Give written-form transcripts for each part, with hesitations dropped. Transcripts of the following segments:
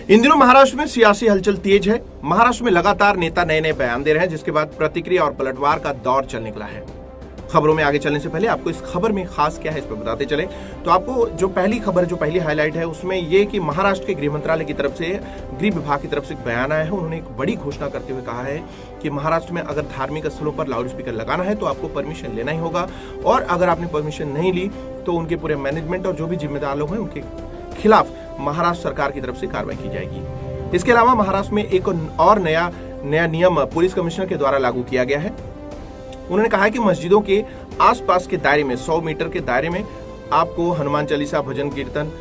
इन दिनों महाराष्ट्र में सियासी हलचल तेज है। महाराष्ट्र में लगातार नेता नए नए बयान दे रहे हैं, जिसके बाद प्रतिक्रिया और पलटवार का दौर चल निकला है। खबरों में आगे चलने से पहले आपको इस खबर में खास क्या है इस पर बताते चले तो आपको जो पहली हाईलाइट है उसमें ये कि महाराष्ट्र के गृह मंत्रालय की तरफ से, गृह विभाग की तरफ से एक बयान आया है। उन्होंने एक बड़ी घोषणा करते हुए कहा है कि महाराष्ट्र में अगर धार्मिक स्थलों पर लाउड स्पीकर लगाना है तो आपको परमिशन लेना ही होगा, और अगर आपने परमिशन नहीं ली तो उनके पूरे मैनेजमेंट और जो भी जिम्मेदार लोग हैं उनके खिलाफ महाराष्ट्र सरकार की तरफ से कार्रवाई की जाएगी। इसके अलावा महाराष्ट्र में एक और नया नियम पुलिस कमिश्नर के द्वारा लागू किया गया है। उन्होंने कहा है कि मस्जिदों के आसपास के दायरे में 100 मीटर के दायरे में आपको हनुमान चालीसा, भजन कीर्तन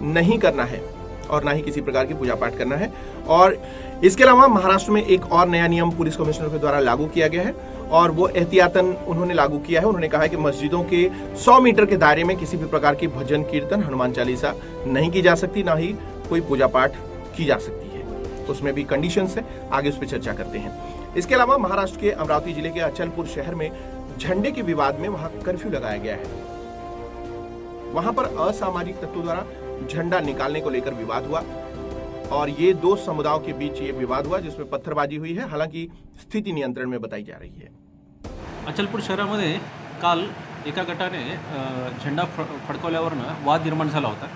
नहीं करना है और ना ही किसी प्रकार की पूजा पाठ करना है। और इसके अलावा महाराष्ट्र में एक और नया नियम पुलिस कमिश्नर के द्वारा लागू किया गया है, और वो एहतियातन उन्होंने लागू किया है। उन्होंने कहा है कि मस्जिदों के 100 मीटर के दायरे में किसी भी प्रकार की भजन कीर्तन, हनुमान चालीसा नहीं की जा सकती, ना ही कोई पूजा पाठ की जा सकती है। उसमें भी कंडीशंस है, आगे उस पर चर्चा करते हैं। इसके अलावा महाराष्ट्र के अमरावती जिले के अचलपुर शहर में झंडे के विवाद में वहां कर्फ्यू लगाया गया है। वहां पर असामाजिक तत्वों द्वारा झंडा निकालने को लेकर विवाद हुआ, और ये दो समुदायों के बीच ये विवाद हुआ जिसमें पत्थरबाजी हुई है। हालांकि स्थिति नियंत्रण में बताई जा रही है। अचलपूर शहरामध्ये काल एका गटाने झेंडा फडकवल्यावरनं वाद निर्माण झाला होता।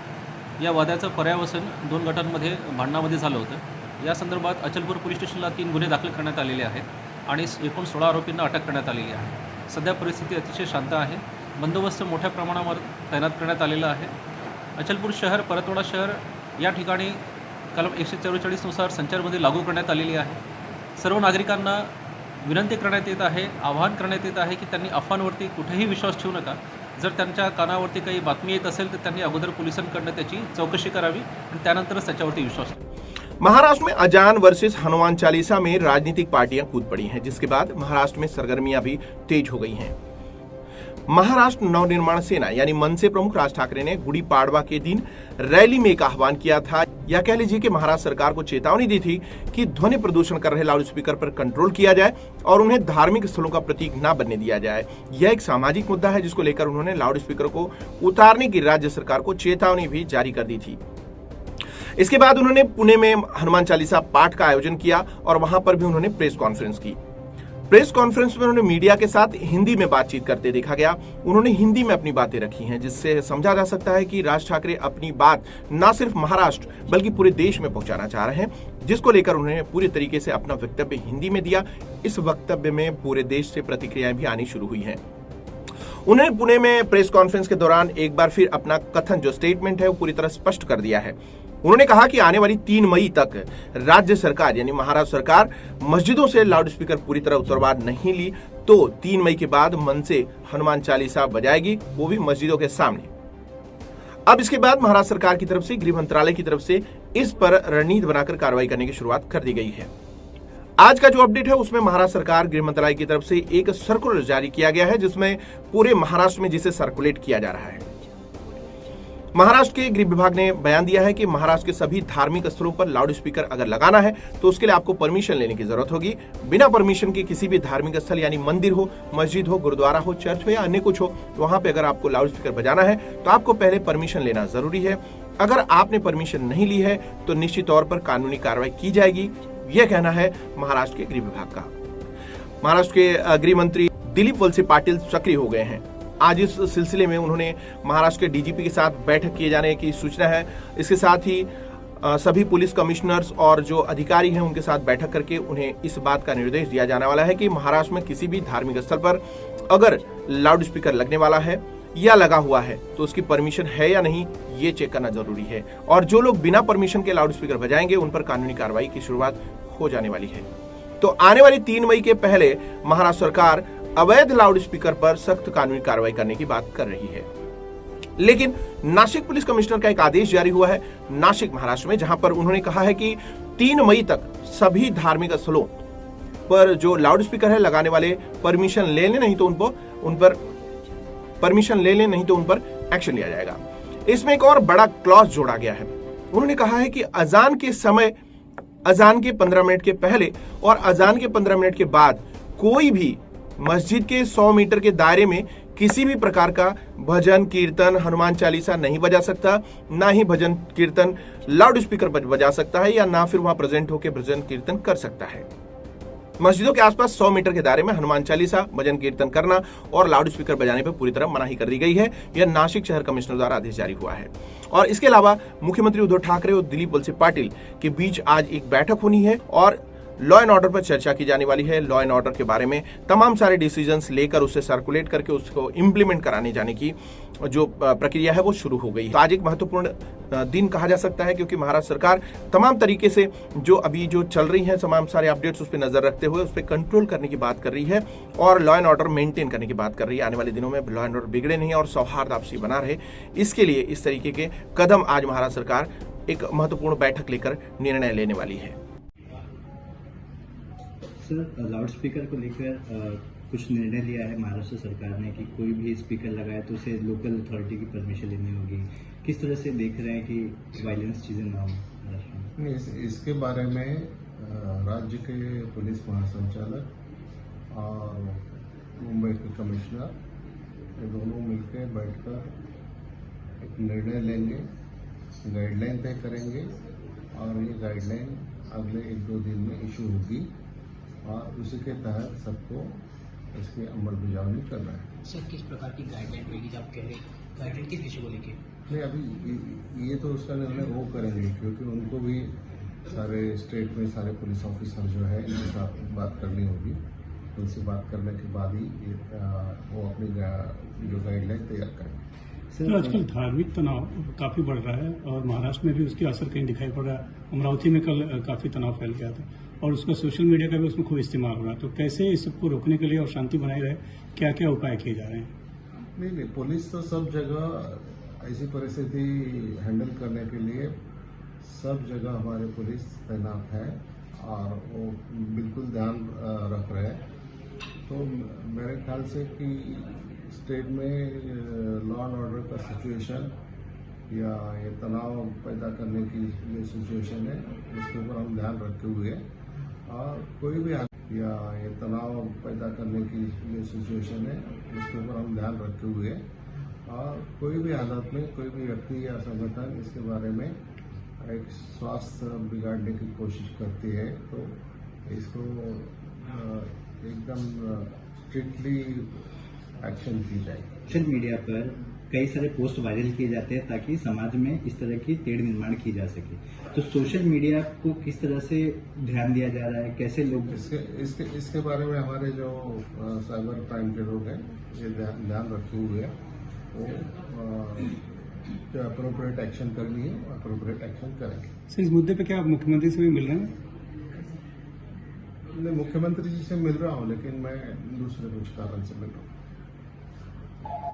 या वादाचं पर्यावसन दोन गटांमध्ये भांडणामध्ये झालं होतं। या संदर्भात अचलपूर पोलीस स्टेशनला 3 गुन्हे दाखल करण्यात आलेले आहेत आणि एकूण 16 आरोपींना अटक करण्यात आलेली आहे। सध्या परिस्थिती अतिशय शांत आहे। बंदोबस्त मोठ्या प्रमाणावर तैनात करण्यात आलेला आहे। अचलपूर शहर, परतवाडा शहर या ठिकाणी कलम 144 नुसार संचारबंदी लागू करण्यात आलेली आहे। सर्व नागरिकांना विनंती करण्यात येत आहे, आवाहन करण्यात येत आहे की त्यांनी अफवांवरती कुठेही विश्वास ठेवू नका। जर त्यांच्या कानावरती काही बातमी येत असेल तर त्यांनी अगोदर पोलिसांकडून त्याची चौकशी करावी आणि त्यानंतरच त्याच्यावरती विश्वास ठेवावा। महाराष्ट्र में अजान वर्सेस हनुमान चालीसा में राजनीतिक पार्टियां कूद पड़ी हैं, जिसके बाद महाराष्ट्र में सरगर्मियां भी तेज हो गई हैं। महाराष्ट्र नवनिर्माण सेना यानी मनसे प्रमुख राज ठाकरे ने गुड़ी पाड़वा के दिन रैली में एक आह्वान किया था, या कह लीजिए कि महाराष्ट्र सरकार को चेतावनी दी थी कि ध्वनि प्रदूषण कर रहे लाउडस्पीकर पर कंट्रोल किया जाए और उन्हें धार्मिक स्थलों का प्रतीक न बनने दिया जाए। यह एक सामाजिक मुद्दा है जिसको लेकर उन्होंने लाउडस्पीकर को उतारने की राज्य सरकार को चेतावनी भी जारी कर दी थी। इसके बाद उन्होंने पुणे में हनुमान चालीसा पाठ का आयोजन किया और वहां पर भी उन्होंने प्रेस कॉन्फ्रेंस की। प्रेस कॉन्फ्रेंस में उन्होंने मीडिया के साथ हिंदी में बातचीत करते देखा गया। उन्होंने हिंदी में अपनी बातें रखी हैं, जिससे समझा जा सकता है कि राज ठाकरे अपनी बात न सिर्फ महाराष्ट्र बल्कि पूरे देश में पहुंचाना चाह रहे हैं, जिसको लेकर उन्होंने पूरी तरीके से अपना वक्तव्य हिंदी में दिया। इस वक्तव्य में पूरे देश से प्रतिक्रियाएं भी आनी शुरू हुई हैं। उन्होंने पुणे में प्रेस कॉन्फ्रेंस के दौरान एक बार फिर अपना कथन, जो स्टेटमेंट है, वो पूरी तरह स्पष्ट कर दिया है। उन्होंने कहा कि आने वाली 3 मई तक राज्य सरकार यानी महाराष्ट्र सरकार मस्जिदों से लाउडस्पीकर पूरी तरह उतरवा नहीं ली तो 3 मई के बाद मन से हनुमान चालीसा बजाएगी, वो भी मस्जिदों के सामने। अब इसके बाद महाराष्ट्र सरकार की तरफ से, गृह मंत्रालय की तरफ से इस पर रणनीति बनाकर कार्रवाई करने की शुरुआत कर दी गई है। आज का जो अपडेट है उसमें महाराष्ट्र सरकार, गृह मंत्रालय की तरफ से एक सर्कुलर जारी किया गया है, जिसमें पूरे महाराष्ट्र में जिसे सर्कुलेट किया जा रहा है। महाराष्ट्र के गृह विभाग ने बयान दिया है कि महाराष्ट्र के सभी धार्मिक स्थलों पर लाउडस्पीकर अगर लगाना है तो उसके लिए आपको परमिशन लेने की जरूरत होगी। बिना परमिशन के किसी भी धार्मिक स्थल यानी मंदिर हो, मस्जिद हो, गुरुद्वारा हो, चर्च हो या अन्य कुछ हो, वहां पे अगर आपको लाउडस्पीकर बजाना है तो आपको पहले परमिशन लेना जरूरी है। अगर आपने परमिशन नहीं ली है तो निश्चित तौर पर कानूनी कार्रवाई की जाएगी, यह कहना है महाराष्ट्र के गृह विभाग का। महाराष्ट्र के गृह मंत्री दिलीप वलसे पाटिल सक्रिय हो गए हैं। आज इस सिलसिले में उन्होंने महाराष्ट्र के डीजीपी के साथ बैठक किए जाने की सूचना है। इसके साथ ही सभी पुलिस कमिश्नर्स और जो अधिकारी हैं उनके साथ बैठक करके उन्हें इस बात का निर्देश दिया जाने वाला है कि महाराष्ट्र में किसी भी धार्मिक स्थल पर अगर लाउडस्पीकर लगने वाला है या लगा हुआ है तो उसकी परमिशन है या नहीं, ये चेक करना जरूरी है। और जो लोग बिना परमिशन के लाउडस्पीकर बजाएंगे उन पर कानूनी कार्रवाई की शुरुआत हो जाने वाली है। तो आने वाली 3 मई के पहले महाराष्ट्र सरकार अवैध लाउडस्पीकर पर सख्त कानूनी कार्रवाई करने की बात कर रही है। लेकिन नासिक पुलिस कमिश्नर का एक आदेश जारी हुआ है नासिक महाराष्ट्र में, जहां पर उन्होंने कहा है कि 3 मई तक सभी धार्मिक स्थलों पर जो लाउडस्पीकर है लगाने वाले परमिशन ले लें, नहीं तो उन पर एक्शन लिया जाएगा। इसमें एक और बड़ा क्लॉज जोड़ा गया है। उन्होंने कहा है कि अजान के समय, अजान के 15 मिनट के पहले और अजान के 15 मिनट के बाद कोई भी मस्जिद के 100 मीटर के दायरे में किसी भी प्रकार का भजन कीर्तन हनुमान चालीसा नहीं बजा सकता, ना ही भजन कीर्तन लाउड स्पीकर पर बजा सकता है, या ना फिर वहां प्रेजेंट होकर भजन कीर्तन कर सकता है। मस्जिदों के आसपास 100 मीटर के दायरे में हनुमान चालीसा भजन कीर्तन करना और लाउड स्पीकर बजाने पर पूरी तरह मनाही कर दी गई है। यह नासिक शहर कमिश्नर द्वारा आदेश जारी हुआ है। और इसके अलावा मुख्यमंत्री उद्धव ठाकरे और दिलीप वलसे पाटिल के बीच आज एक बैठक होनी है और लॉ एंड ऑर्डर पर चर्चा की जाने वाली है। लॉ एंड ऑर्डर के बारे में तमाम सारे डिसीजंस लेकर उसे सर्कुलेट करके उसको इंप्लीमेंट कराने जाने की जो प्रक्रिया है वो शुरू हो गई है। तो आज एक महत्वपूर्ण दिन कहा जा सकता है, क्योंकि महाराष्ट्र सरकार तमाम तरीके से जो अभी जो चल रही है तमाम सारे अपडेट्स उस पर नजर रखते हुए उस पर कंट्रोल करने की बात कर रही है और लॉ एंड ऑर्डर मेंटेन करने की बात कर रही है। आने वाले दिनों में लॉ एंड ऑर्डर बिगड़े नहीं और सौहार्द आपसी बना रहे, इसके लिए इस तरीके के कदम आज महाराष्ट्र सरकार एक महत्वपूर्ण बैठक लेकर निर्णय लेने वाली है। सर, लाउड स्पीकर को लेकर कुछ निर्णय लिया है महाराष्ट्र सरकार ने कि कोई भी स्पीकर लगाए तो उसे लोकल अथॉरिटी की परमिशन लेनी होगी। किस तरह से देख रहे हैं कि वायलेंस चीज़ें ना हो महाराष्ट्र में? इसके बारे में राज्य के पुलिस महासंचालक और मुंबई के कमिश्नर ये दोनों मिलकर बैठकर एक निर्णय लेंगे, गाइडलाइन तय करेंगे और ये गाइडलाइन अगले 1-2 दिन में इशू होगी और उसी के तहत सबको इसकी अमलबजावनी करना है। सर, किस प्रकार की गाइडलाइन रहेगी जब कह रहे गाइडलाइन किस विषय को लेके? नहीं, अभी ये तो उसका निर्णय वो करेंगे, क्योंकि उनको भी सारे स्टेट में सारे पुलिस ऑफिसर जो है इनके साथ बात करनी होगी। उनसे बात करने के बाद ही वो अपनी जो गाइडलाइन तैयार करेंगे। सर, आजकल धार्मिक तनाव काफ़ी बढ़ रहा है और महाराष्ट्र में भी उसकी असर कहीं दिखाई पड़ रहा है। अमरावती में कल काफ़ी तनाव फैल गया था और उसका सोशल मीडिया का भी उसमें खूब इस्तेमाल हो रहा है। तो कैसे इस सबको रोकने के लिए और शांति बनाए रहे, क्या क्या उपाय किए जा रहे हैं? नहीं, पुलिस तो सब जगह ऐसी परिस्थिति हैंडल करने के लिए सब जगह हमारे पुलिस तैनात है और वो बिल्कुल ध्यान रख रहे हैं। तो मेरे ख्याल से कि स्टेट में लॉ एंड ऑर्डर का सिचुएशन या ये तनाव पैदा करने की जो सिचुएशन है उसके ऊपर हम ध्यान रखते हुए और कोई भी या ये तनाव पैदा करने की जो सिचुएशन है उसके ऊपर हम ध्यान रखते हुए और कोई भी हालत में कोई भी व्यक्ति या संगठन इसके बारे में एक स्वास्थ्य बिगाड़ने की कोशिश करती है तो इसको एकदम स्ट्रिक्टली एक्शन की जाए। सोशल मीडिया पर कई सारे पोस्ट वायरल किए जाते हैं ताकि समाज में इस तरह की टेढ़ निर्माण की जा सके। तो सोशल मीडिया को किस तरह से ध्यान दिया जा रहा है, कैसे लोग इसके बारे में हमारे जो साइबर क्राइम के लोग हैं ये ध्यान रखे हुए हैं, वो जो अप्रोप्रिएट एक्शन करनी है अप्रोप्रिएट एक्शन करेंगे। सर, इस मुद्दे पे क्या आप मुख्यमंत्री से भी मिल रहे हैं? मैं मुख्यमंत्री जी से मिल रहा हूँ, लेकिन मैं दूसरे कुछ कारण से मिल रहा हूँ।